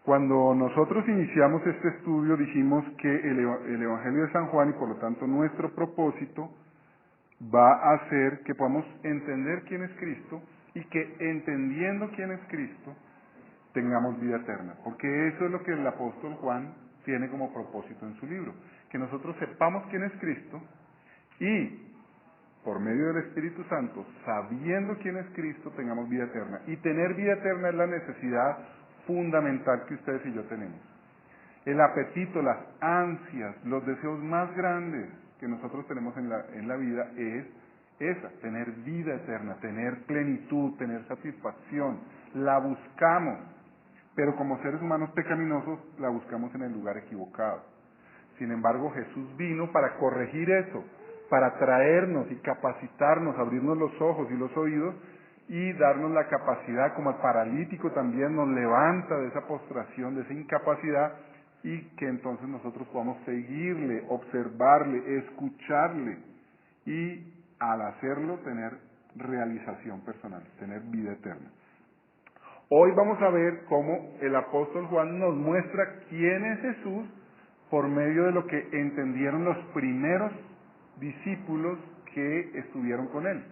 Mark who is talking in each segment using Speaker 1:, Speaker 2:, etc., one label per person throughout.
Speaker 1: Cuando nosotros iniciamos este estudio dijimos que el Evangelio de San Juan y por lo tanto nuestro propósito va a hacer que podamos entender quién es Cristo y que entendiendo quién es Cristo tengamos vida eterna. Porque eso es lo que el apóstol Juan tiene como propósito en su libro. Que nosotros sepamos quién es Cristo y por medio del Espíritu Santo, sabiendo quién es Cristo, tengamos vida eterna. Y tener vida eterna es la necesidad fundamental que ustedes y yo tenemos. El apetito, las ansias, los deseos más grandes que nosotros tenemos en la vida es esa, tener vida eterna, tener plenitud, tener satisfacción. La buscamos, pero como seres humanos pecaminosos la buscamos en el lugar equivocado. Sin embargo, Jesús vino para corregir eso, para traernos y capacitarnos, abrirnos los ojos y los oídos y darnos la capacidad, como el paralítico también nos levanta de esa postración, de esa incapacidad, y que entonces nosotros podamos seguirle, observarle, escucharle y al hacerlo tener realización personal, tener vida eterna. Hoy vamos a ver cómo el apóstol Juan nos muestra quién es Jesús por medio de lo que entendieron los primeros discípulos que estuvieron con él,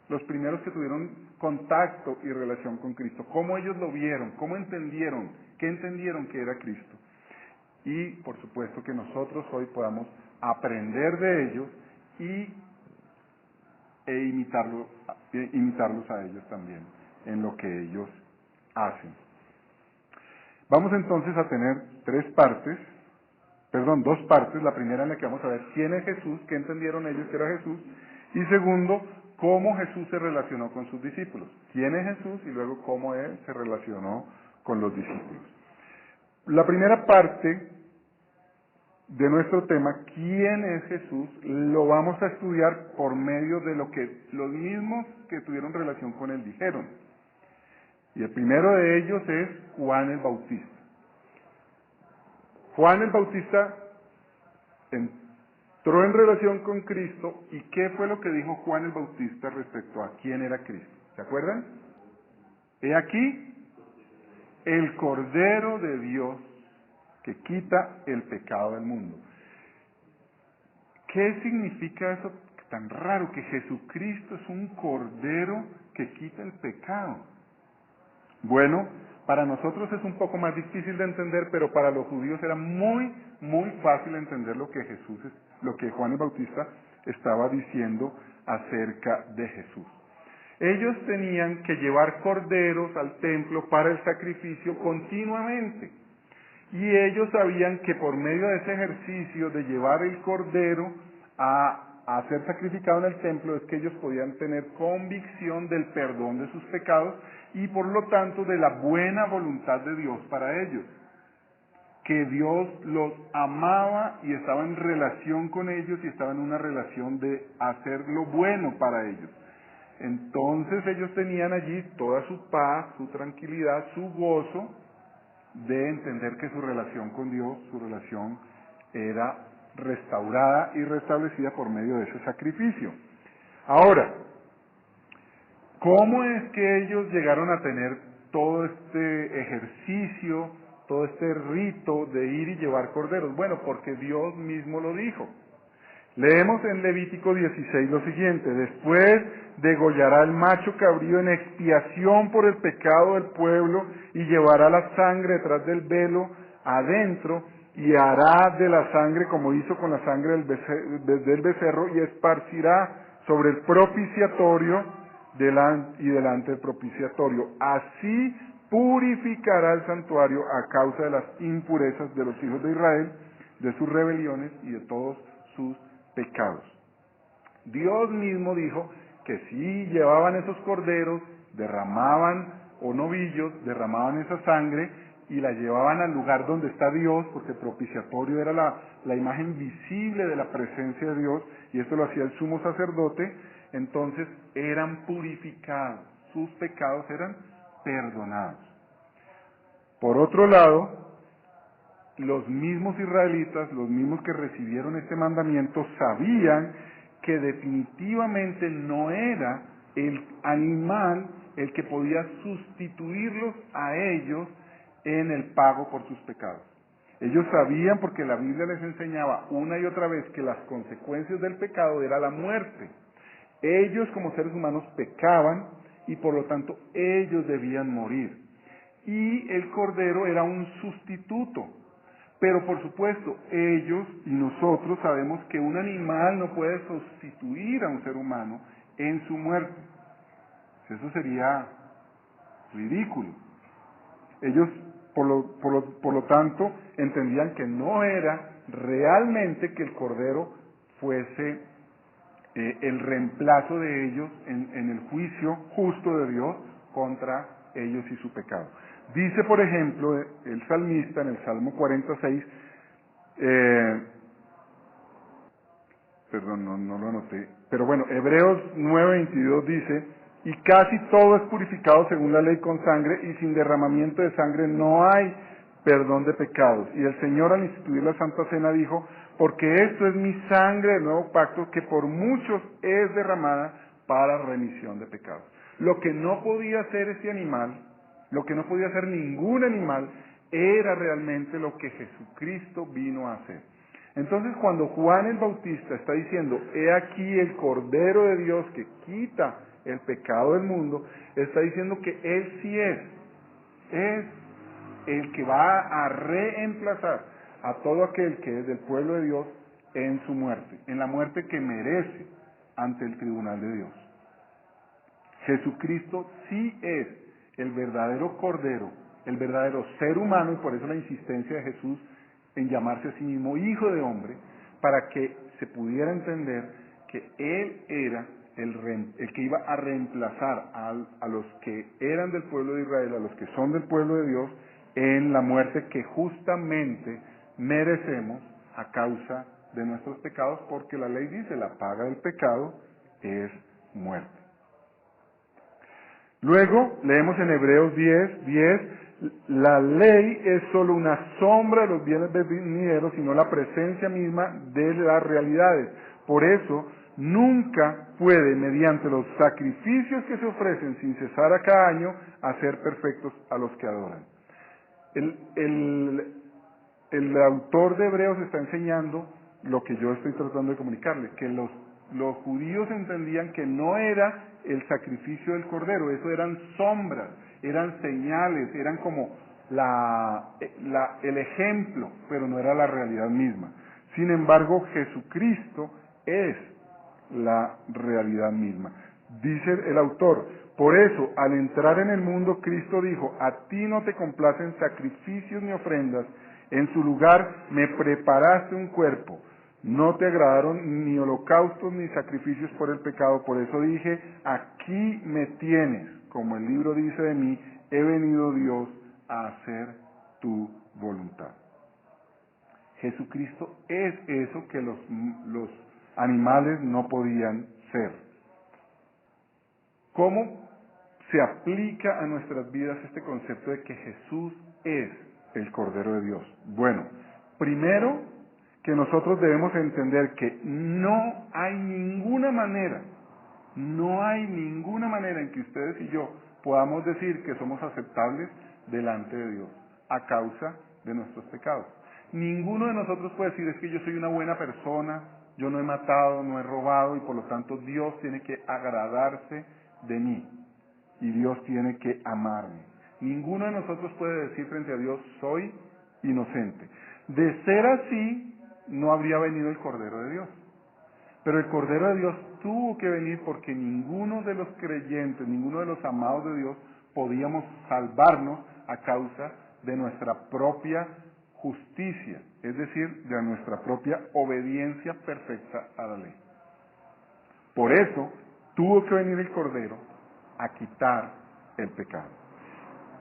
Speaker 1: los primeros que tuvieron contacto y relación con Cristo, cómo ellos lo vieron, cómo entendieron, qué entendieron que era Cristo. Y por supuesto que nosotros hoy podamos aprender de ellos imitarlos a ellos también en lo que ellos hacen. Vamos entonces a tener dos partes. La primera en la que vamos a ver quién es Jesús, qué entendieron ellos que era Jesús, y segundo, cómo Jesús se relacionó con sus discípulos. Quién es Jesús y luego cómo él se relacionó con los discípulos. La primera parte de nuestro tema, quién es Jesús, lo vamos a estudiar por medio de lo que los mismos que tuvieron relación con él dijeron. Y el primero de ellos es Juan el Bautista. Juan el Bautista entró en relación con Cristo, y ¿qué fue lo que dijo Juan el Bautista respecto a quién era Cristo? ¿Se acuerdan? He aquí el Cordero de Dios que quita el pecado del mundo. ¿Qué significa eso tan raro, que Jesucristo es un Cordero que quita el pecado? Bueno, para nosotros es un poco más difícil de entender, pero para los judíos era muy, muy fácil entender lo que Juan el Bautista estaba diciendo acerca de Jesús. Ellos tenían que llevar corderos al templo para el sacrificio continuamente. Y ellos sabían que por medio de ese ejercicio de llevar el cordero a ser sacrificado en el templo es que ellos podían tener convicción del perdón de sus pecados y por lo tanto de la buena voluntad de Dios para ellos. Que Dios los amaba y estaba en relación con ellos y estaba en una relación de hacer lo bueno para ellos. Entonces ellos tenían allí toda su paz, su tranquilidad, su gozo de entender que su relación con Dios, su relación era restaurada y restablecida por medio de ese sacrificio. Ahora, ¿cómo es que ellos llegaron a tener todo este ejercicio, todo este rito de ir y llevar corderos? Bueno, porque Dios mismo lo dijo. Leemos en Levítico 16 lo siguiente: después degollará el macho cabrío en expiación por el pecado del pueblo y llevará la sangre detrás del velo adentro y hará de la sangre como hizo con la sangre del becerro y esparcirá sobre el propiciatorio y delante del propiciatorio. Así purificará el santuario a causa de las impurezas de los hijos de Israel, de sus rebeliones y de todos sus pecados. Dios mismo dijo que si llevaban esos corderos, derramaban, o novillos, derramaban esa sangre y la llevaban al lugar donde está Dios, porque el propiciatorio era la imagen visible de la presencia de Dios, y esto lo hacía el sumo sacerdote, entonces eran purificados, sus pecados eran perdonados. Por otro lado, los mismos israelitas, los mismos que recibieron este mandamiento, sabían que definitivamente no era el animal el que podía sustituirlos a ellos en el pago por sus pecados. Ellos sabían, porque la Biblia les enseñaba una y otra vez, que las consecuencias del pecado era la muerte. Ellos como seres humanos pecaban y por lo tanto ellos debían morir. Y el Cordero era un sustituto. Pero por supuesto, ellos y nosotros sabemos que un animal no puede sustituir a un ser humano en su muerte. Eso sería ridículo. Ellos, por lo tanto, entendían que no era realmente que el Cordero fuese el reemplazo de ellos en el juicio justo de Dios contra ellos y su pecado. Dice, por ejemplo, el salmista en el Salmo 46, perdón, no lo anoté, pero bueno, Hebreos 9:22 dice: y casi todo es purificado según la ley con sangre, y sin derramamiento de sangre no hay perdón de pecados. Y el Señor, al instituir la Santa Cena, dijo: porque esto es mi sangre del nuevo pacto, que por muchos es derramada para remisión de pecados. Lo que no podía hacer ese animal, lo que no podía hacer ningún animal, era realmente lo que Jesucristo vino a hacer. Entonces, cuando Juan el Bautista está diciendo: he aquí el Cordero de Dios que quita el pecado del mundo, está diciendo que Él sí es el que va a reemplazar a todo aquel que es del pueblo de Dios en su muerte, en la muerte que merece ante el tribunal de Dios. Jesucristo sí es el verdadero Cordero, el verdadero ser humano, y por eso la insistencia de Jesús en llamarse a sí mismo Hijo de Hombre, para que se pudiera entender que Él era el que iba a reemplazar a los que eran del pueblo de Israel, a los que son del pueblo de Dios, en la muerte que justamente merecemos a causa de nuestros pecados, porque la ley dice: la paga del pecado es muerte. Luego leemos en Hebreos 10, la ley es solo una sombra de los bienes venideros, sino la presencia misma de las realidades. Por eso, nunca puede, mediante los sacrificios que se ofrecen sin cesar a cada año, hacer perfectos a los que adoran. El autor de Hebreos está enseñando lo que yo estoy tratando de comunicarle, que los judíos entendían que no era el sacrificio del Cordero, eso eran sombras, eran señales, eran como el ejemplo, pero no era la realidad misma. Sin embargo, Jesucristo es la realidad misma. Dice el autor: por eso, al entrar en el mundo, Cristo dijo: a ti no te complacen sacrificios ni ofrendas, en su lugar me preparaste un cuerpo. No te agradaron ni holocaustos ni sacrificios por el pecado, por eso dije: aquí me tienes, como el libro dice de mí, he venido, Dios, a hacer tu voluntad. Jesucristo es eso que los animales no podían ser. ¿Cómo se aplica a nuestras vidas este concepto de que Jesús es el Cordero de Dios? Bueno, primero, que nosotros debemos entender que no hay ninguna manera en que ustedes y yo podamos decir que somos aceptables delante de Dios a causa de nuestros pecados. Ninguno de nosotros puede decir: es que yo soy una buena persona, yo no he matado, no he robado, y por lo tanto Dios tiene que agradarse de mí y Dios tiene que amarme. Ninguno de nosotros puede decir frente a Dios: soy inocente. De ser así, no habría venido el Cordero de Dios. Pero el Cordero de Dios tuvo que venir porque ninguno de los creyentes, ninguno de los amados de Dios podíamos salvarnos a causa de nuestra propia justicia, es decir, de nuestra propia obediencia perfecta a la ley. Por eso tuvo que venir el Cordero a quitar el pecado.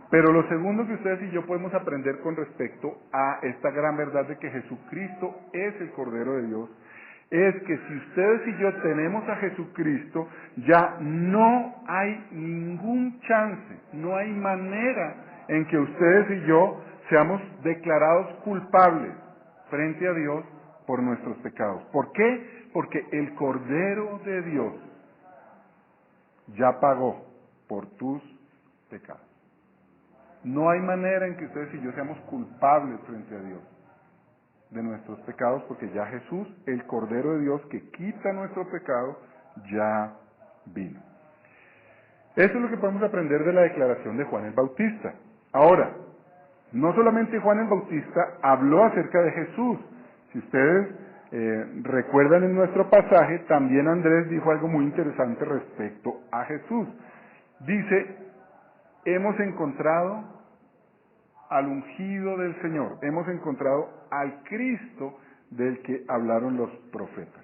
Speaker 1: Pero lo segundo que ustedes y yo podemos aprender con respecto a esta gran verdad de que Jesucristo es el Cordero de Dios, es que si ustedes y yo tenemos a Jesucristo, ya no hay ningún chance, no hay manera en que ustedes y yo seamos declarados culpables frente a Dios por nuestros pecados. ¿Por qué? Porque el Cordero de Dios ya pagó por tus pecados. No hay manera en que ustedes y yo seamos culpables frente a Dios de nuestros pecados, porque ya Jesús, el Cordero de Dios que quita nuestro pecado, ya vino. Eso es lo que podemos aprender de la declaración de Juan el Bautista. Ahora, no solamente Juan el Bautista habló acerca de Jesús. Si ustedes recuerdan en nuestro pasaje, también Andrés dijo algo muy interesante respecto a Jesús. Dice, hemos encontrado al ungido del Señor, hemos encontrado al Cristo del que hablaron los profetas.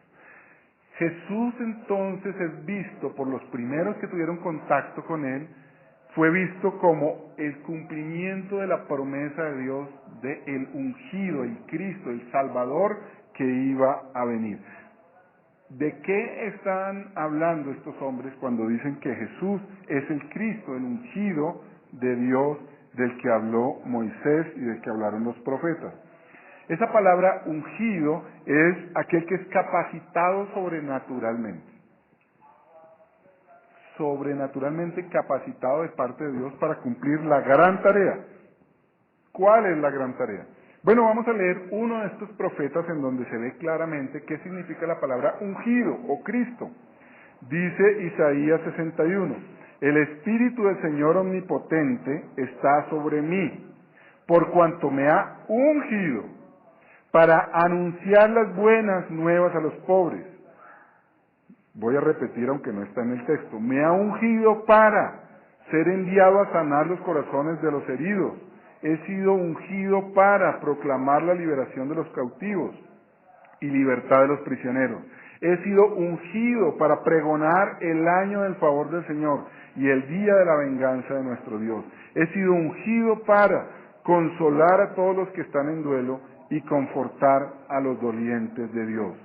Speaker 1: Jesús entonces es visto por los primeros que tuvieron contacto con Él, fue visto como el cumplimiento de la promesa de Dios de el ungido, el Cristo, el Salvador que iba a venir. ¿De qué están hablando estos hombres cuando dicen que Jesús es el Cristo, el ungido de Dios del que habló Moisés y del que hablaron los profetas? Esa palabra ungido es aquel que es capacitado sobrenaturalmente. Sobrenaturalmente capacitado de parte de Dios para cumplir la gran tarea. ¿Cuál es la gran tarea? Bueno, vamos a leer uno de estos profetas en donde se ve claramente qué significa la palabra ungido o Cristo. Dice Isaías 61, el Espíritu del Señor Omnipotente está sobre mí, por cuanto me ha ungido para anunciar las buenas nuevas a los pobres. Voy a repetir aunque no está en el texto. Me ha ungido para ser enviado a sanar los corazones de los heridos. He sido ungido para proclamar la liberación de los cautivos y libertad de los prisioneros. He sido ungido para pregonar el año del favor del Señor y el día de la venganza de nuestro Dios. He sido ungido para consolar a todos los que están en duelo y confortar a los dolientes de Dios.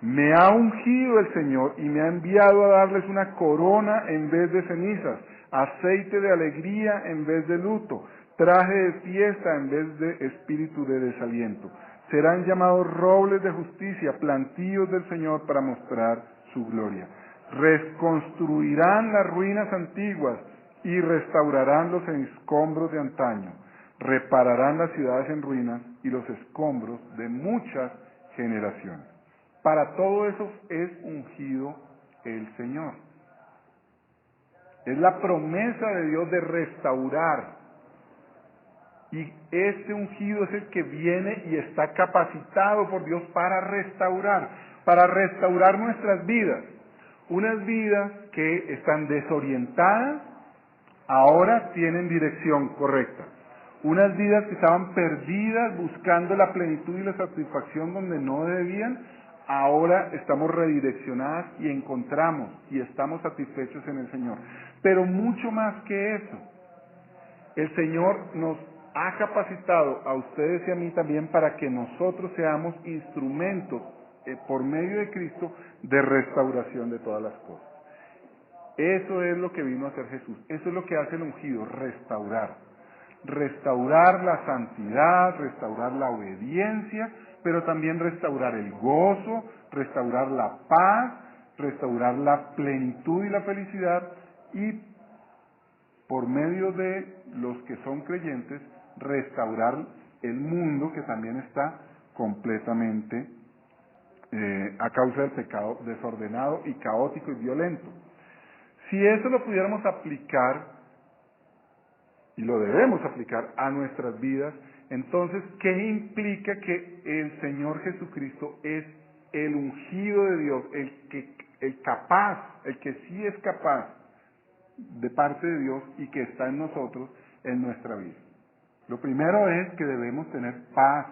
Speaker 1: Me ha ungido el Señor y me ha enviado a darles una corona en vez de cenizas, aceite de alegría en vez de luto, traje de fiesta en vez de espíritu de desaliento. Serán llamados robles de justicia, plantíos del Señor para mostrar su gloria. Reconstruirán las ruinas antiguas y restaurarán los escombros de antaño. Repararán las ciudades en ruinas y los escombros de muchas generaciones. Para todo eso es ungido el Señor. Es la promesa de Dios de restaurar. Y este ungido es el que viene y está capacitado por Dios para restaurar nuestras vidas. Unas vidas que están desorientadas, ahora tienen dirección correcta. Unas vidas que estaban perdidas buscando la plenitud y la satisfacción donde no debían, ahora estamos redireccionadas y encontramos y estamos satisfechos en el Señor. Pero mucho más que eso, el Señor nos ha capacitado a ustedes y a mí también para que nosotros seamos instrumentos por medio de Cristo de restauración de todas las cosas. Eso es lo que vino a hacer Jesús. Eso es lo que hace el ungido, restaurar. Restaurar la santidad, restaurar la obediencia, pero también restaurar el gozo, restaurar la paz, restaurar la plenitud y la felicidad y por medio de los que son creyentes, restaurar el mundo que también está completamente a causa del pecado desordenado y caótico y violento. Si eso lo pudiéramos aplicar, y lo debemos aplicar a nuestras vidas, entonces, ¿qué implica que el Señor Jesucristo es el ungido de Dios, el capaz, el que sí es capaz de parte de Dios y que está en nosotros en nuestra vida? Lo primero es que debemos tener paz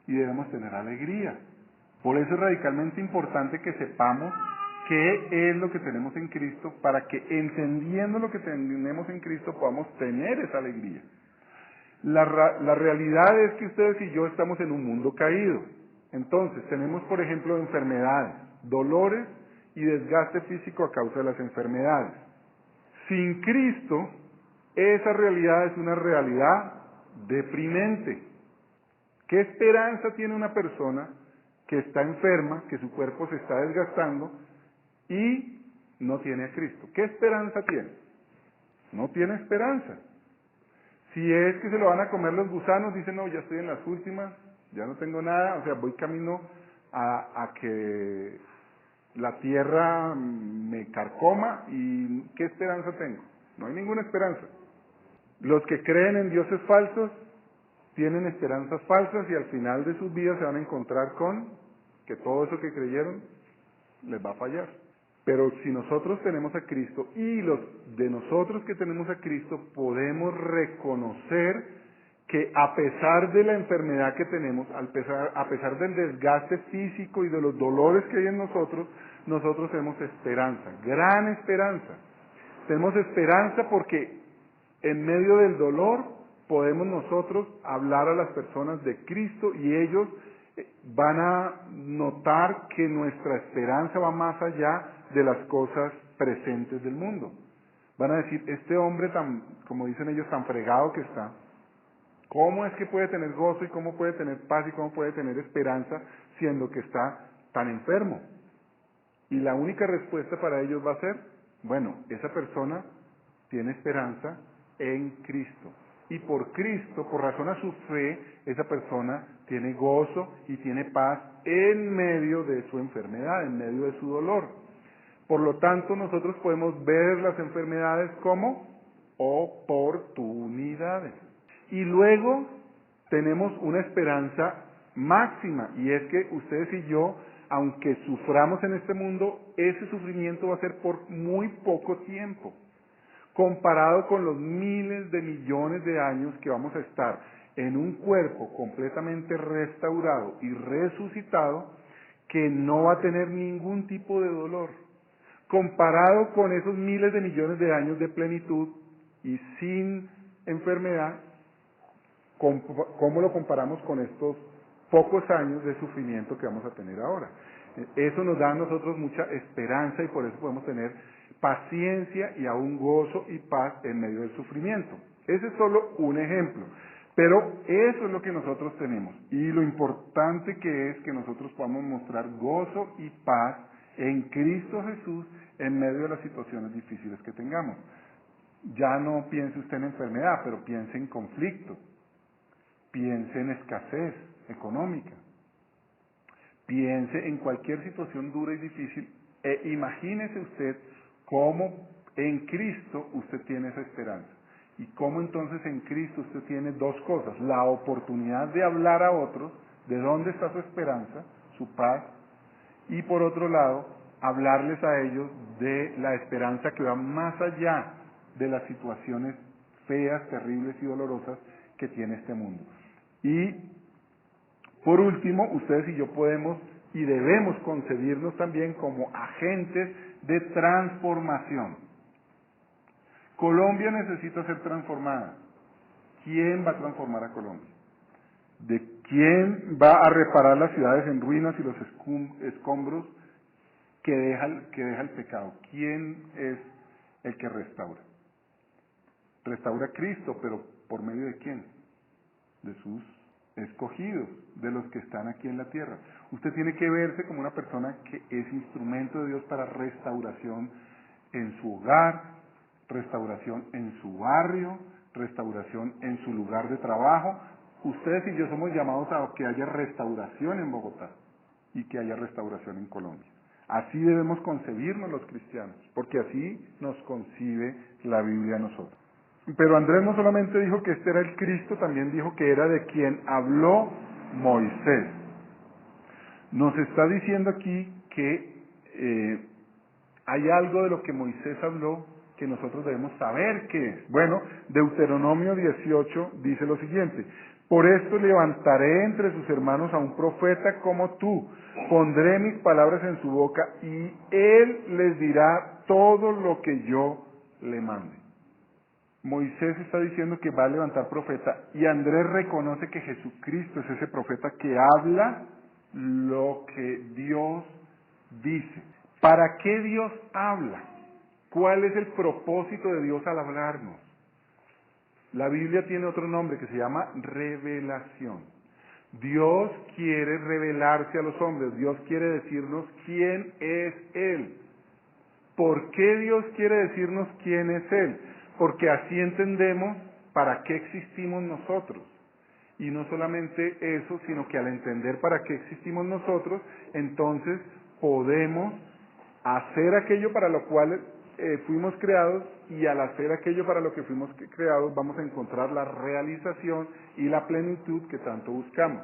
Speaker 1: y debemos tener alegría. Por eso es radicalmente importante que sepamos qué es lo que tenemos en Cristo para que entendiendo lo que tenemos en Cristo podamos tener esa alegría. La realidad es que ustedes y yo estamos en un mundo caído. Entonces tenemos, por ejemplo, enfermedades, dolores y desgaste físico a causa de las enfermedades. Sin Cristo, esa realidad es una realidad deprimente. ¿Qué esperanza tiene una persona que está enferma, que su cuerpo se está desgastando y no tiene a Cristo? ¿Qué esperanza tiene? No tiene esperanza. Si es que se lo van a comer los gusanos, dicen, no, ya estoy en las últimas, ya no tengo nada, o sea, voy camino a que la tierra me carcoma y ¿qué esperanza tengo? No hay ninguna esperanza. Los que creen en dioses falsos tienen esperanzas falsas y al final de sus vidas se van a encontrar con que todo eso que creyeron les va a fallar. Pero si nosotros tenemos a Cristo y los de nosotros que tenemos a Cristo podemos reconocer que a pesar de la enfermedad que tenemos, a pesar del desgaste físico y de los dolores que hay en nosotros, nosotros tenemos esperanza, gran esperanza. Tenemos esperanza porque en medio del dolor podemos nosotros hablar a las personas de Cristo y ellos van a notar que nuestra esperanza va más allá de las cosas presentes del mundo. Van a decir, este hombre tan, como dicen ellos, tan fregado que está, ¿cómo es que puede tener gozo y cómo puede tener paz y cómo puede tener esperanza siendo que está tan enfermo? Y la única respuesta para ellos va a ser, bueno, esa persona tiene esperanza en Cristo. Y por Cristo, por razón a su fe, esa persona tiene gozo y tiene paz en medio de su enfermedad, en medio de su dolor. Por lo tanto, nosotros podemos ver las enfermedades como oportunidades. Y luego tenemos una esperanza máxima, y es que ustedes y yo, aunque suframos en este mundo, ese sufrimiento va a ser por muy poco tiempo, comparado con los miles de millones de años que vamos a estar en un cuerpo completamente restaurado y resucitado, que no va a tener ningún tipo de dolor, comparado con esos miles de millones de años de plenitud y sin enfermedad. ¿Cómo lo comparamos con estos pocos años de sufrimiento que vamos a tener ahora? Eso nos da a nosotros mucha esperanza y por eso podemos tener paciencia y aún gozo y paz en medio del sufrimiento. Ese es solo un ejemplo, pero eso es lo que nosotros tenemos y lo importante que es que nosotros podamos mostrar gozo y paz en Cristo Jesús en medio de las situaciones difíciles que tengamos. Ya no piense usted en enfermedad, pero piense en conflicto, piense en escasez económica, piense en cualquier situación dura y difícil e imagínese usted cómo en Cristo usted tiene esa esperanza. Y cómo entonces en Cristo usted tiene dos cosas, la oportunidad de hablar a otros de dónde está su esperanza, su paz, y por otro lado, hablarles a ellos de la esperanza que va más allá de las situaciones feas, terribles y dolorosas que tiene este mundo. Y por último, ustedes y yo podemos y debemos concebirnos también como agentes de transformación. Colombia necesita ser transformada. ¿Quién va a transformar a Colombia? ¿De quién va a reparar las ciudades en ruinas y los escombros que deja el pecado? ¿Quién es el que restaura? Restaura a Cristo, pero ¿por medio de quién? De sus escogidos, de los que están aquí en la tierra. Usted tiene que verse como una persona que es instrumento de Dios para restauración en su hogar, restauración en su barrio, restauración en su lugar de trabajo. Ustedes y yo somos llamados a que haya restauración en Bogotá y que haya restauración en Colombia. Así debemos concebirnos los cristianos, porque así nos concibe la Biblia a nosotros. Pero Andrés no solamente dijo que este era el Cristo, también dijo que era de quien habló Moisés. Nos está diciendo aquí que hay algo de lo que Moisés habló que nosotros debemos saber qué es. Bueno, Deuteronomio 18 dice lo siguiente: por esto levantaré entre sus hermanos a un profeta como tú, pondré mis palabras en su boca y él les dirá todo lo que yo le mande. Moisés está diciendo que va a levantar profeta y Andrés reconoce que Jesucristo es ese profeta que habla lo que Dios dice. ¿Para qué Dios habla? ¿Cuál es el propósito de Dios al hablarnos? La Biblia tiene otro nombre que se llama revelación. Dios quiere revelarse a los hombres, Dios quiere decirnos quién es Él. ¿Por qué Dios quiere decirnos quién es Él? Porque así entendemos para qué existimos nosotros. Y no solamente eso, sino que al entender para qué existimos nosotros, entonces podemos hacer aquello para lo cual fuimos creados, y al hacer aquello para lo que fuimos creados vamos a encontrar la realización y la plenitud que tanto buscamos.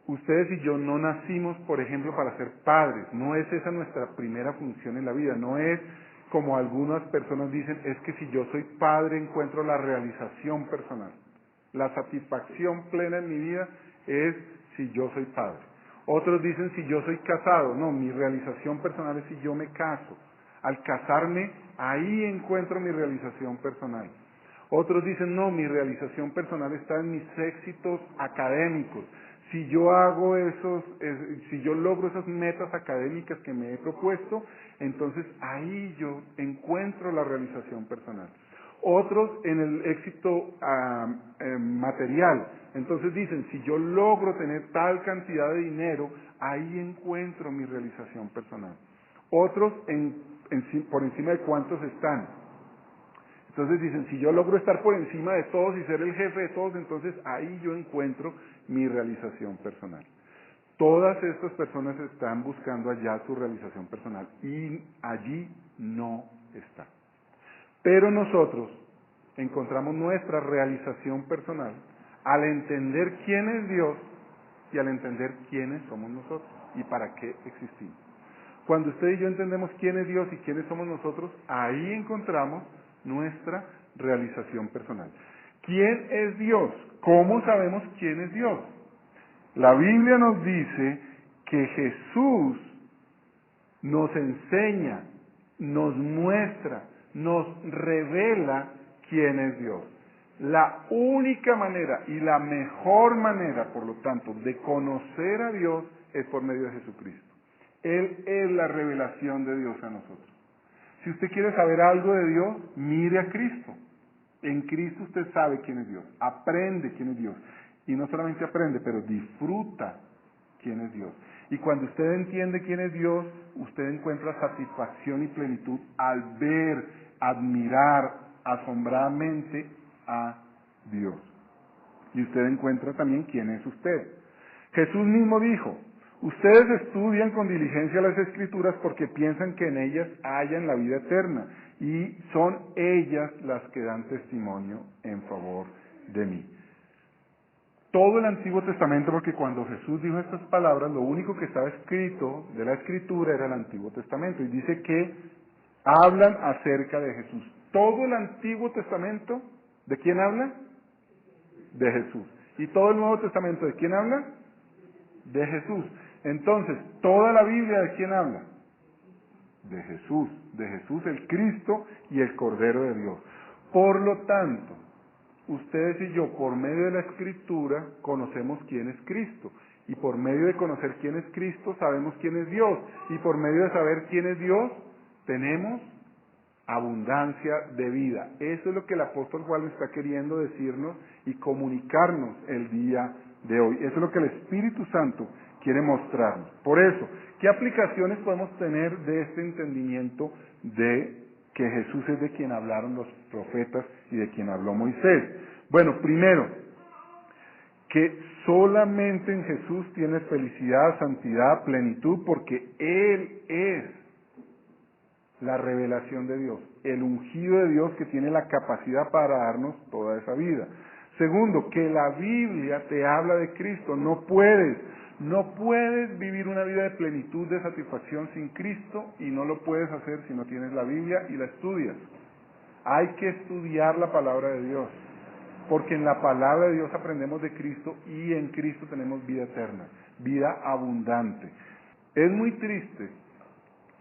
Speaker 1: Ustedes y yo no nacimos, por ejemplo, para ser padres. No es esa nuestra primera función en la vida. No es como algunas personas dicen, es que si yo soy padre encuentro la realización personal. La satisfacción plena en mi vida es si yo soy padre. Otros dicen si yo soy casado. No, mi realización personal es si yo me caso. Al casarme, ahí encuentro mi realización personal. Otros dicen, no, mi realización personal está en mis éxitos académicos. Si yo hago si yo logro esas metas académicas que me he propuesto, entonces ahí yo encuentro la realización personal. Otros en el éxito material. Entonces dicen, si yo logro tener tal cantidad de dinero, ahí encuentro mi realización personal. Otros por encima de cuántos están. Entonces dicen, si yo logro estar por encima de todos y ser el jefe de todos, entonces ahí yo encuentro mi realización personal. Todas estas personas están buscando allá su realización personal y allí no está. Pero nosotros encontramos nuestra realización personal al entender quién es Dios y al entender quiénes somos nosotros y para qué existimos. Cuando usted y yo entendemos quién es Dios y quiénes somos nosotros, ahí encontramos nuestra realización personal. ¿Quién es Dios? ¿Cómo sabemos quién es Dios? La Biblia nos dice que Jesús nos enseña, nos muestra, nos revela quién es Dios. La única manera y la mejor manera, por lo tanto, de conocer a Dios es por medio de Jesucristo. Él es la revelación de Dios a nosotros. Si usted quiere saber algo de Dios, mire a Cristo. En Cristo usted sabe quién es Dios, aprende quién es Dios. Y no solamente aprende, pero disfruta quién es Dios. Y cuando usted entiende quién es Dios, usted encuentra satisfacción y plenitud al ver, admirar asombradamente a Dios. Y usted encuentra también quién es usted. Jesús mismo dijo, ustedes estudian con diligencia las Escrituras porque piensan que en ellas hallan la vida eterna, y son ellas las que dan testimonio en favor de mí. Todo el Antiguo Testamento, porque cuando Jesús dijo estas palabras, lo único que estaba escrito de la Escritura era el Antiguo Testamento, y dice que hablan acerca de Jesús. Todo el Antiguo Testamento, ¿de quién habla? De Jesús. ¿Y todo el Nuevo Testamento de quién habla? De Jesús. Entonces, ¿toda la Biblia de quién habla? De Jesús el Cristo y el Cordero de Dios. Por lo tanto, ustedes y yo, por medio de la Escritura, conocemos quién es Cristo. Y por medio de conocer quién es Cristo, sabemos quién es Dios. Y por medio de saber quién es Dios, tenemos abundancia de vida. Eso es lo que el apóstol Juan está queriendo decirnos y comunicarnos el día de hoy. Eso es lo que el Espíritu Santo quiere mostrarnos. Por eso, ¿qué aplicaciones podemos tener de este entendimiento de que Jesús es de quien hablaron los profetas y de quien habló Moisés? Bueno, primero, que solamente en Jesús tienes felicidad, santidad, plenitud, porque Él es la revelación de Dios, el ungido de Dios que tiene la capacidad para darnos toda esa vida. Segundo, que la Biblia te habla de Cristo. No puedes vivir una vida de plenitud, de satisfacción sin Cristo, y no lo puedes hacer si no tienes la Biblia y la estudias. Hay que estudiar la palabra de Dios, porque en la palabra de Dios aprendemos de Cristo y en Cristo tenemos vida eterna, vida abundante. Es muy triste,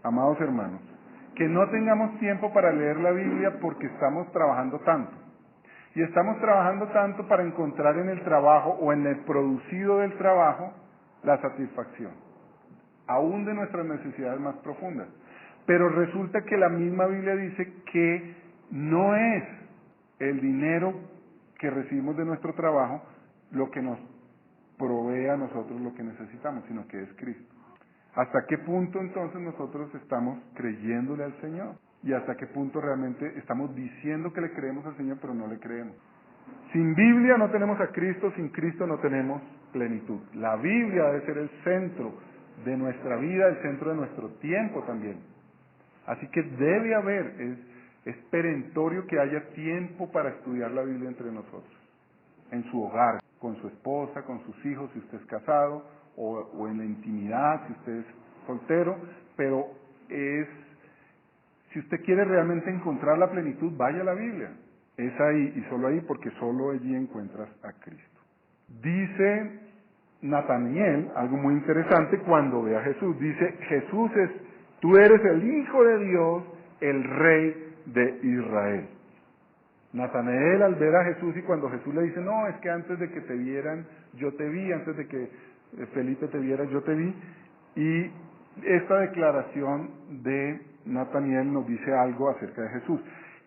Speaker 1: amados hermanos, que no tengamos tiempo para leer la Biblia porque estamos trabajando tanto. Y estamos trabajando tanto para encontrar en el trabajo o en el producido del trabajo la satisfacción, aún de nuestras necesidades más profundas. Pero resulta que la misma Biblia dice que no es el dinero que recibimos de nuestro trabajo lo que nos provee a nosotros lo que necesitamos, sino que es Cristo. ¿Hasta qué punto entonces nosotros estamos creyéndole al Señor? ¿Y hasta qué punto realmente estamos diciendo que le creemos al Señor, pero no le creemos? Sin Biblia no tenemos a Cristo, sin Cristo no tenemos plenitud. La Biblia debe ser el centro de nuestra vida, el centro de nuestro tiempo también. Así que debe haber, es perentorio que haya tiempo para estudiar la Biblia entre nosotros, en su hogar, con su esposa, con sus hijos, si usted es casado, o en la intimidad, si usted es soltero, pero si usted quiere realmente encontrar la plenitud, vaya a la Biblia. Es ahí y solo ahí, porque solo allí encuentras a Cristo. Dice Nataniel algo muy interesante cuando ve a Jesús. Dice, tú eres el Hijo de Dios, el Rey de Israel. Natanael al ver a Jesús y cuando Jesús le dice, no, es que antes de que te vieran, yo te vi, antes de que Felipe te viera, yo te vi. Y esta declaración de Nataniel nos dice algo acerca de Jesús.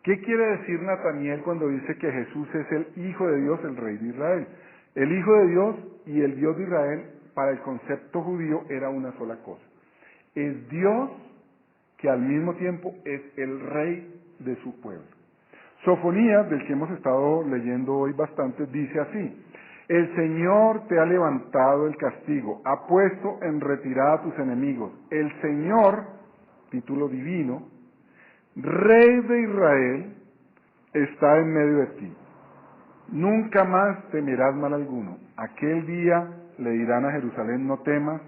Speaker 1: ¿Qué quiere decir Nataniel cuando dice que Jesús es el Hijo de Dios, el Rey de Israel? El Hijo de Dios y el Dios de Israel, para el concepto judío, era una sola cosa. Es Dios que al mismo tiempo es el Rey de su pueblo. Sofonías, del que hemos estado leyendo hoy bastante, dice así: el Señor te ha levantado el castigo, ha puesto en retirada a tus enemigos. El Señor, título divino, Rey de Israel, está en medio de ti. Nunca más temerás mal alguno. Aquel día le dirán a Jerusalén, no temas,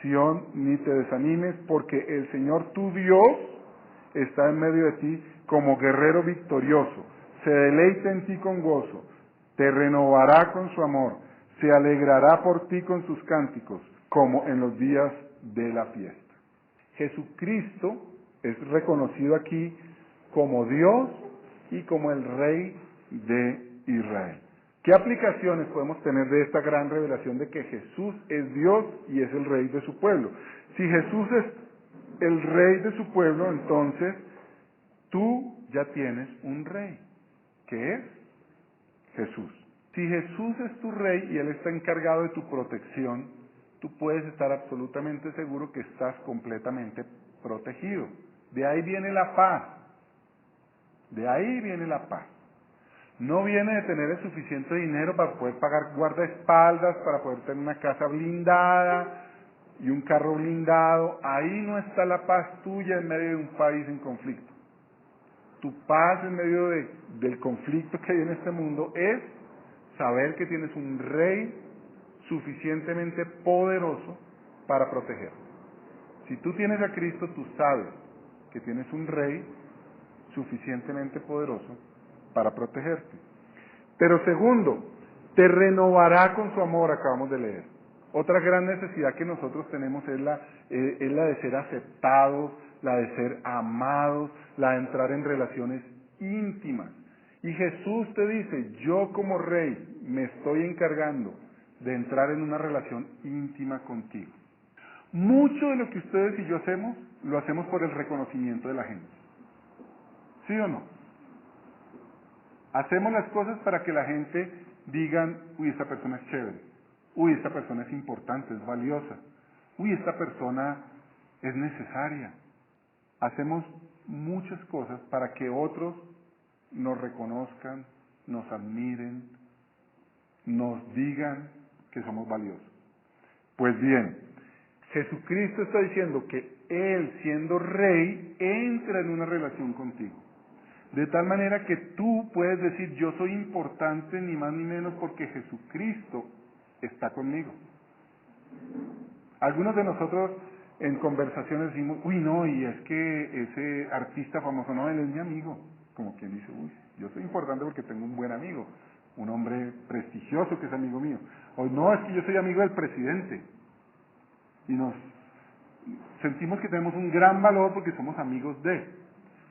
Speaker 1: Sión, ni te desanimes, porque el Señor tu Dios está en medio de ti como guerrero victorioso. Se deleita en ti con gozo, te renovará con su amor, se alegrará por ti con sus cánticos, como en los días de la fiesta. Jesucristo es reconocido aquí como Dios y como el Rey de Israel. ¿Qué aplicaciones podemos tener de esta gran revelación de que Jesús es Dios y es el Rey de su pueblo? Si Jesús es el Rey de su pueblo, entonces tú ya tienes un Rey, que es Jesús. Si Jesús es tu Rey y Él está encargado de tu protección, tú puedes estar absolutamente seguro que estás completamente protegido. De ahí viene la paz. De ahí viene la paz. No viene de tener el suficiente dinero para poder pagar guardaespaldas, para poder tener una casa blindada y un carro blindado. Ahí no está la paz tuya en medio de un país en conflicto. Tu paz en medio del conflicto que hay en este mundo es saber que tienes un Rey suficientemente poderoso para proteger. Si tú tienes a Cristo, tú sabes que tienes un Rey suficientemente poderoso para protegerte. Pero segundo, te renovará con su amor, acabamos de leer. Otra gran necesidad que nosotros tenemos es la de ser aceptados, la de ser amados, la de entrar en relaciones íntimas. Y Jesús te dice, yo como Rey me estoy encargando de entrar en una relación íntima contigo. Mucho de lo que ustedes y yo hacemos, lo hacemos por el reconocimiento de la gente. ¿Sí o no? Hacemos las cosas para que la gente digan, uy, esta persona es chévere, uy, esta persona es importante, es valiosa, uy, esta persona es necesaria. Hacemos muchas cosas para que otros nos reconozcan, nos admiren, nos digan que somos valiosos. Pues bien, Jesucristo está diciendo que Él, siendo Rey, entra en una relación contigo. De tal manera que tú puedes decir, yo soy importante ni más ni menos porque Jesucristo está conmigo. Algunos de nosotros en conversaciones decimos, uy no, y es que ese artista famoso, no, él es mi amigo. Como quien dice, uy, yo soy importante porque tengo un buen amigo, un hombre prestigioso que es amigo mío. O no, es que yo soy amigo del presidente. Y nos sentimos que tenemos un gran valor porque somos amigos de.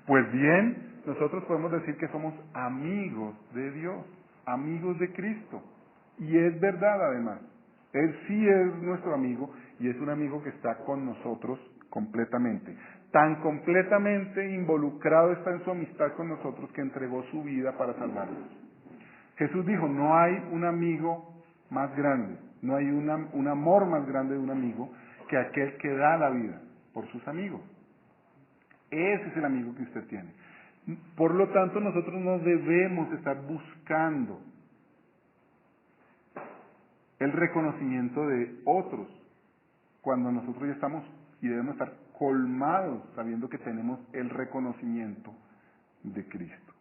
Speaker 1: Pues bien, nosotros podemos decir que somos amigos de Dios, amigos de Cristo. Y es verdad además. Él sí es nuestro amigo y es un amigo que está con nosotros completamente. Tan completamente involucrado está en su amistad con nosotros que entregó su vida para salvarnos. Jesús dijo, no hay un amigo más grande, no hay un amor más grande de un amigo que aquel que da la vida por sus amigos. Ese es el amigo que usted tiene. Por lo tanto, nosotros no debemos estar buscando el reconocimiento de otros, cuando nosotros ya estamos y debemos estar colmados sabiendo que tenemos el reconocimiento de Cristo.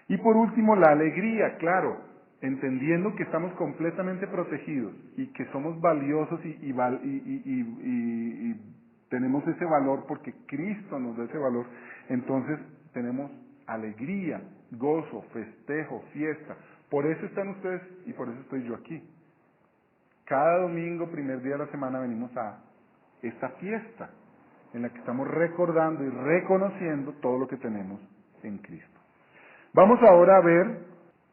Speaker 1: Y por último, la alegría, claro, entendiendo que estamos completamente protegidos y que somos valiosos y tenemos ese valor porque Cristo nos da ese valor, entonces tenemos alegría, gozo, festejo, fiesta. Por eso están ustedes y por eso estoy yo aquí. Cada domingo, primer día de la semana, venimos a esta fiesta en la que estamos recordando y reconociendo todo lo que tenemos en Cristo. Vamos ahora a ver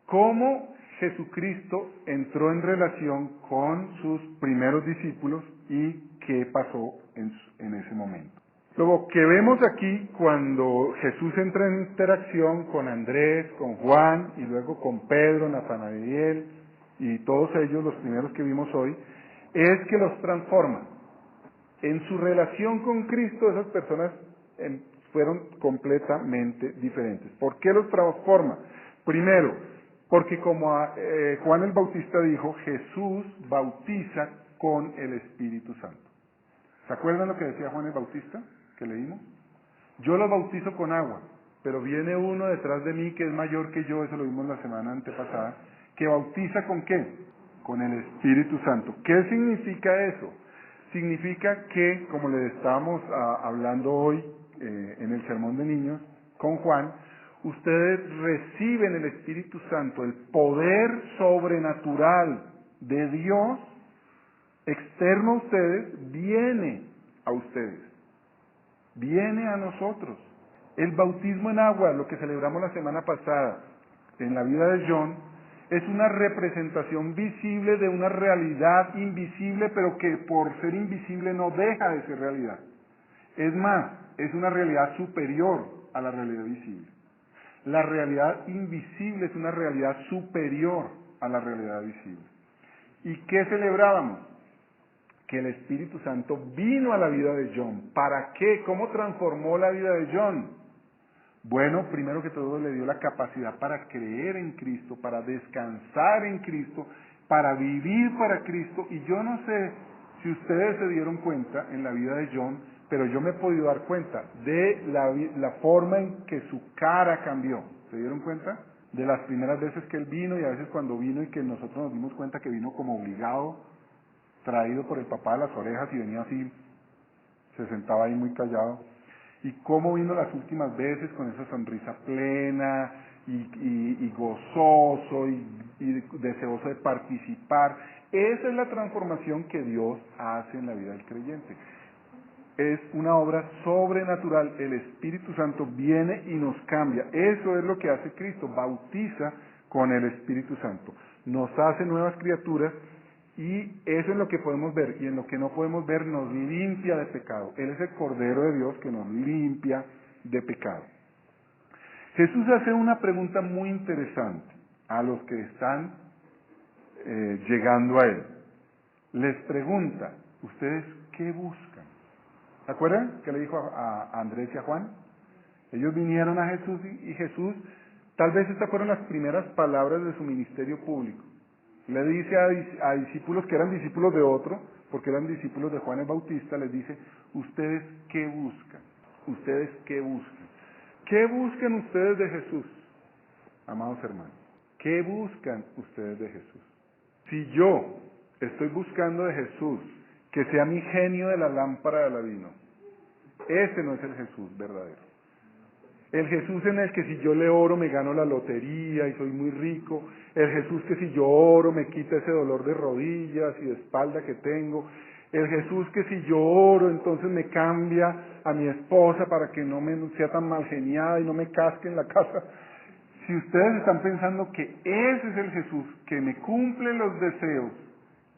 Speaker 1: cómo Jesucristo entró en relación con sus primeros discípulos y qué pasó en ese momento. Lo que vemos aquí cuando Jesús entra en interacción con Andrés, con Juan y luego con Pedro, Natanael y todos ellos, los primeros que vimos hoy, es que los transforma. En su relación con Cristo, esas personas fueron completamente diferentes. ¿Por qué los transforma? Primero, porque como Juan el Bautista dijo, Jesús bautiza con el Espíritu Santo. ¿Se acuerdan lo que decía Juan el Bautista, que leímos? Yo los bautizo con agua, pero viene uno detrás de mí que es mayor que yo, eso lo vimos la semana antepasada, que bautiza ¿con qué? Con el Espíritu Santo. ¿Qué significa eso? Significa que, como le estábamos hablando hoy en el Sermón de Niños con Juan, ustedes reciben el Espíritu Santo, el poder sobrenatural de Dios externo a ustedes, viene a ustedes, viene a nosotros. El bautismo en agua, lo que celebramos la semana pasada en la vida de John, es una representación visible de una realidad invisible, pero que por ser invisible no deja de ser realidad. Es más, es una realidad superior a la realidad visible. La realidad invisible es una realidad superior a la realidad visible. ¿Y qué celebrábamos? Que el Espíritu Santo vino a la vida de John. ¿Para qué? ¿Cómo transformó la vida de John? Bueno, primero que todo le dio la capacidad para creer en Cristo, para descansar en Cristo, para vivir para Cristo. Y yo no sé si ustedes se dieron cuenta en la vida de John, pero yo me he podido dar cuenta de la forma en que su cara cambió. ¿Se dieron cuenta? De las primeras veces que él vino y a veces cuando vino y que nosotros nos dimos cuenta que vino como obligado, traído por el papá de las orejas y venía así, se sentaba ahí muy callado. Y cómo vino las últimas veces con esa sonrisa plena y gozoso y deseoso de participar. Esa es la transformación que Dios hace en la vida del creyente. Es una obra sobrenatural. El Espíritu Santo viene y nos cambia. Eso es lo que hace Cristo. Bautiza con el Espíritu Santo. Nos hace nuevas criaturas. Y eso es lo que podemos ver, y en lo que no podemos ver nos limpia de pecado. Él es el Cordero de Dios que nos limpia de pecado. Jesús hace una pregunta muy interesante a los que están llegando a Él. Les pregunta, ¿ustedes qué buscan? ¿Se acuerdan que le dijo a Andrés y a Juan? Ellos vinieron a Jesús y Jesús, tal vez estas fueron las primeras palabras de su ministerio público. Le dice a discípulos que eran discípulos de otro, porque eran discípulos de Juan el Bautista, les dice, ¿ustedes qué buscan? ¿Ustedes qué buscan? ¿Qué buscan ustedes de Jesús, amados hermanos? ¿Qué buscan ustedes de Jesús? Si yo estoy buscando de Jesús que sea mi genio de la lámpara de Aladino, ese no es el Jesús verdadero. El Jesús en el que si yo le oro me gano la lotería y soy muy rico. El Jesús que si yo oro me quita ese dolor de rodillas y de espalda que tengo. El Jesús que si yo oro entonces me cambia a mi esposa para que no me sea tan mal geniada y no me casque en la casa. Si ustedes están pensando que ese es el Jesús que me cumple los deseos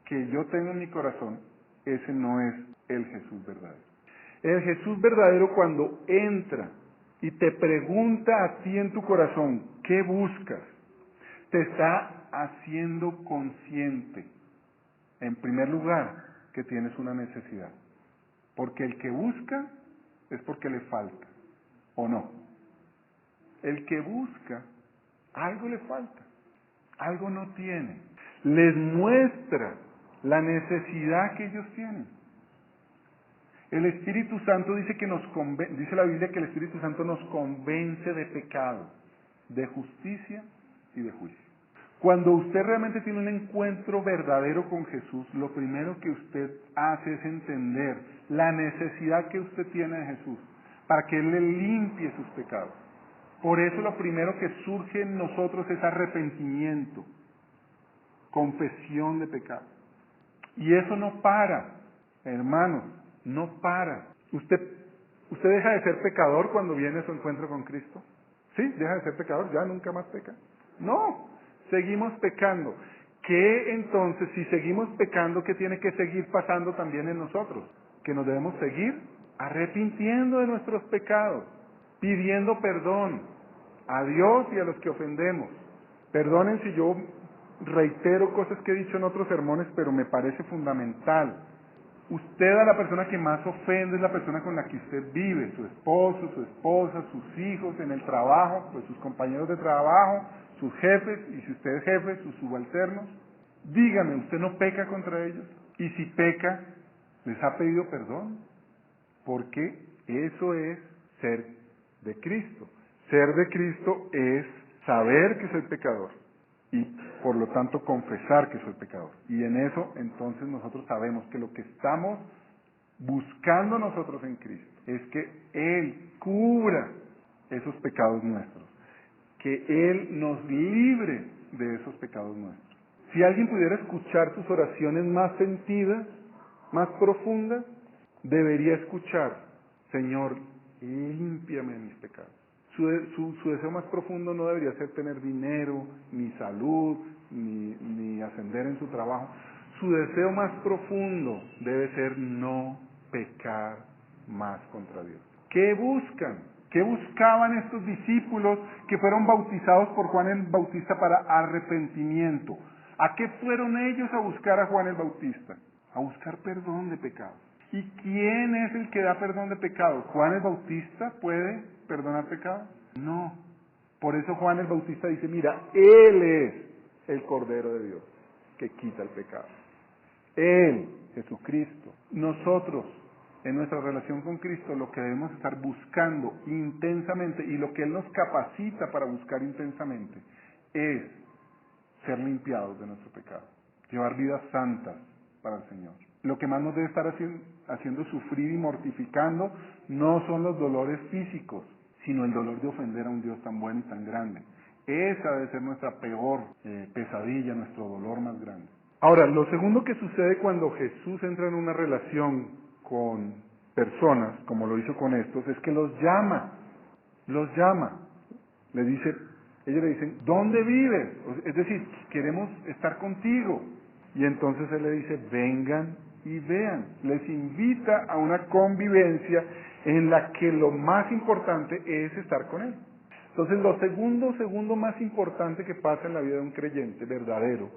Speaker 1: que yo tengo en mi corazón, ese no es el Jesús verdadero. El Jesús verdadero cuando entra y te pregunta a ti en tu corazón, ¿qué buscas? Te está haciendo consciente, en primer lugar, que tienes una necesidad. Porque el que busca es porque le falta, ¿o no? El que busca, algo le falta, algo no tiene. Les muestra la necesidad que ellos tienen. El Espíritu Santo dice dice la Biblia que el Espíritu Santo nos convence de pecado, de justicia y de juicio. Cuando usted realmente tiene un encuentro verdadero con Jesús, lo primero que usted hace es entender la necesidad que usted tiene de Jesús, para que Él le limpie sus pecados. Por eso lo primero que surge en nosotros es arrepentimiento, confesión de pecado. Y eso no para, hermanos, no para. ¿Usted deja de ser pecador cuando viene a su encuentro con Cristo? ¿Sí? ¿Deja de ser pecador? ¿Ya nunca más peca? No, seguimos pecando. ¿Qué entonces, si seguimos pecando, qué tiene que seguir pasando también en nosotros? Que nos debemos seguir arrepintiendo de nuestros pecados, pidiendo perdón a Dios y a los que ofendemos. Perdonen si yo reitero cosas que he dicho en otros sermones, pero me parece fundamental. Usted a la persona que más ofende es la persona con la que usted vive, su esposo, su esposa, sus hijos, en el trabajo, pues sus compañeros de trabajo, sus jefes, y si usted es jefe, sus subalternos. Dígame, ¿usted no peca contra ellos? Y si peca, ¿les ha pedido perdón? Porque eso es ser de Cristo. Ser de Cristo es saber que soy pecador y por lo tanto confesar que soy pecador. Y en eso entonces nosotros sabemos que lo que estamos buscando nosotros en Cristo es que Él cubra esos pecados nuestros, que Él nos libre de esos pecados nuestros. Si alguien pudiera escuchar sus oraciones más sentidas, más profundas, debería escuchar: Señor, límpiame de mis pecados. Su deseo más profundo no debería ser tener dinero, ni salud, ni ascender en su trabajo. Su deseo más profundo debe ser no pecar más contra Dios. ¿Qué buscan? ¿Qué buscaban estos discípulos que fueron bautizados por Juan el Bautista para arrepentimiento? ¿A qué fueron ellos a buscar a Juan el Bautista? A buscar perdón de pecados. ¿Y quién es el que da perdón de pecados? ¿Juan el Bautista puede perdonar pecados? No. Por eso Juan el Bautista dice: mira, Él es el Cordero de Dios que quita el pecado. Él, Jesucristo. Nosotros, en nuestra relación con Cristo, lo que debemos estar buscando intensamente, y lo que Él nos capacita para buscar intensamente, es ser limpiados de nuestro pecado, llevar vidas santas para el Señor. Lo que más nos debe estar haciendo sufrir y mortificando no son los dolores físicos, sino el dolor de ofender a un Dios tan bueno y tan grande. Esa debe ser nuestra peor pesadilla, nuestro dolor más grande. Ahora, lo segundo que sucede cuando Jesús entra en una relación con personas, como lo hizo con estos, es que los llama. Ellos le dicen: ¿dónde vives? Es decir, queremos estar contigo. Y entonces Él le dice: vengan y vean. Les invita a una convivencia en la que lo más importante es estar con Él. Entonces, lo segundo más importante que pasa en la vida de un creyente verdadero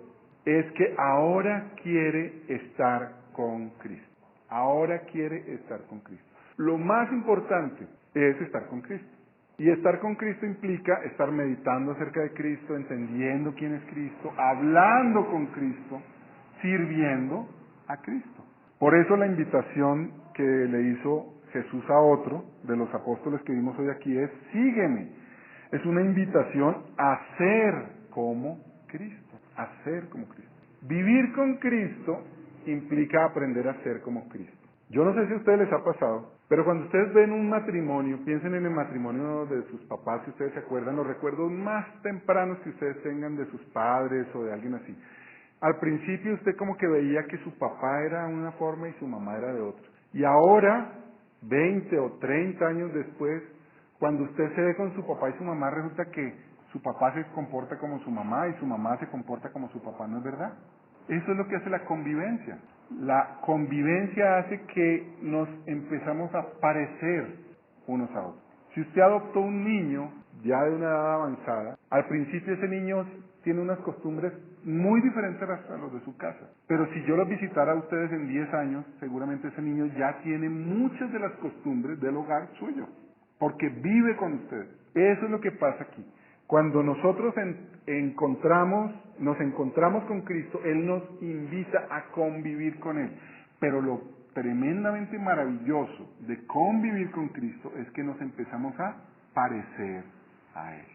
Speaker 1: es que ahora quiere estar con Cristo. Ahora quiere estar con Cristo. Lo más importante es estar con Cristo. Y estar con Cristo implica estar meditando acerca de Cristo, entendiendo quién es Cristo, hablando con Cristo, sirviendo a Cristo. Por eso la invitación que le hizo Jesús a otro de los apóstoles que vimos hoy aquí es: sígueme. Es una invitación a ser como Cristo, a ser como Cristo. Vivir con Cristo implica aprender a ser como Cristo. Yo no sé si a ustedes les ha pasado, pero cuando ustedes ven un matrimonio, piensen en el matrimonio de sus papás, si ustedes se acuerdan, los recuerdos más tempranos que ustedes tengan de sus padres o de alguien así. Al principio usted como que veía que su papá era de una forma y su mamá era de otra. Y ahora, 20 o 30 años después, cuando usted se ve con su papá y su mamá, resulta que su papá se comporta como su mamá y su mamá se comporta como su papá, ¿no es verdad? Eso es lo que hace la convivencia. La convivencia hace que nos empezamos a parecer unos a otros. Si usted adoptó un niño ya de una edad avanzada, al principio ese niño tiene unas costumbres muy diferentes a los de su casa. Pero si yo los visitara a ustedes en 10 años, seguramente ese niño ya tiene muchas de las costumbres del hogar suyo, porque vive con ustedes. Eso es lo que pasa aquí. Cuando nosotros nos encontramos con Cristo, Él nos invita a convivir con Él. Pero lo tremendamente maravilloso de convivir con Cristo es que nos empezamos a parecer a Él.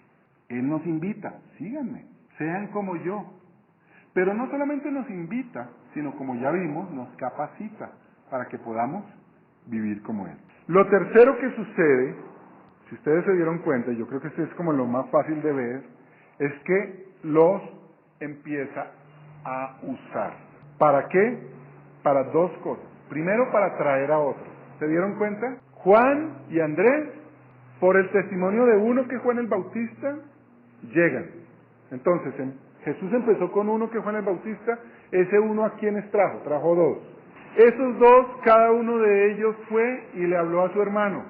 Speaker 1: Él nos invita, síganme, sean como yo. Pero no solamente nos invita, sino como ya vimos, nos capacita para que podamos vivir como Él. Lo tercero que sucede, si ustedes se dieron cuenta, yo creo que esto es como lo más fácil de ver, es que los empieza a usar. ¿Para qué? Para dos cosas. Primero, para atraer a otros. ¿Se dieron cuenta? Juan y Andrés, por el testimonio de uno que Juan el Bautista, llegan. Entonces, Jesús empezó con uno que Juan el Bautista, ese uno a quienes trajo, trajo dos. Esos dos, cada uno de ellos fue y le habló a su hermano.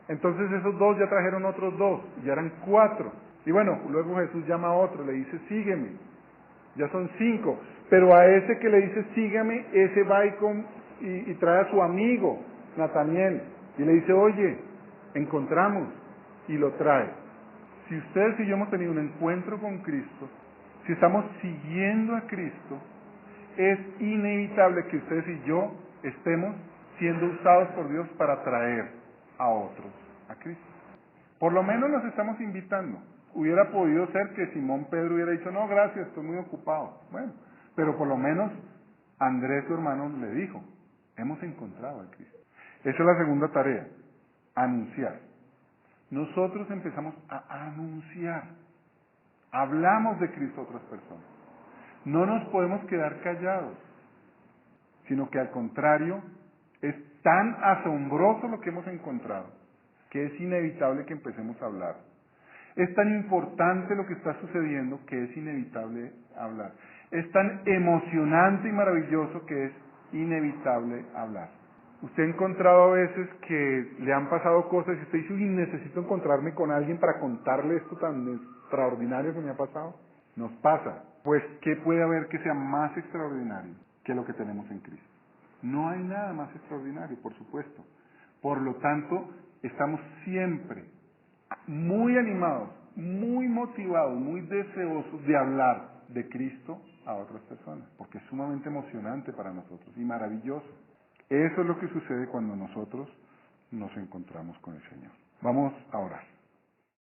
Speaker 1: Entonces esos dos ya trajeron otros dos, ya eran 4. Y bueno, luego Jesús llama a otro, le dice, sígueme. Ya son 5. Pero a ese que le dice, sígame, ese va y trae a su amigo, Nataniel. Y le dice, oye, encontramos. Y lo trae. Si ustedes y yo hemos tenido un encuentro con Cristo, si estamos siguiendo a Cristo, es inevitable que ustedes y yo estemos siendo usados por Dios para traer a otros a Cristo. Por lo menos los estamos invitando. Hubiera podido ser que Simón Pedro hubiera dicho, no, gracias, estoy muy ocupado. Bueno, pero por lo menos Andrés, su hermano, le dijo, hemos encontrado a Cristo. Esa es la segunda tarea, anunciar. Nosotros empezamos a anunciar. Hablamos de Cristo a otras personas. No nos podemos quedar callados, sino que al contrario, es tan asombroso lo que hemos encontrado, que es inevitable que empecemos a hablar. Es tan importante lo que está sucediendo que es inevitable hablar. Es tan emocionante y maravilloso que es inevitable hablar. Usted ha encontrado a veces que le han pasado cosas y usted dice, uy, necesito encontrarme con alguien para contarle esto tan extraordinario que me ha pasado. Nos pasa. Pues, ¿qué puede haber que sea más extraordinario que lo que tenemos en Cristo? No hay nada más extraordinario, por supuesto. Por lo tanto, estamos siempre muy animados, muy motivados, muy deseosos de hablar de Cristo a otras personas, porque es sumamente emocionante para nosotros y maravilloso. Eso es lo que sucede cuando nosotros nos encontramos con el Señor. Vamos a orar.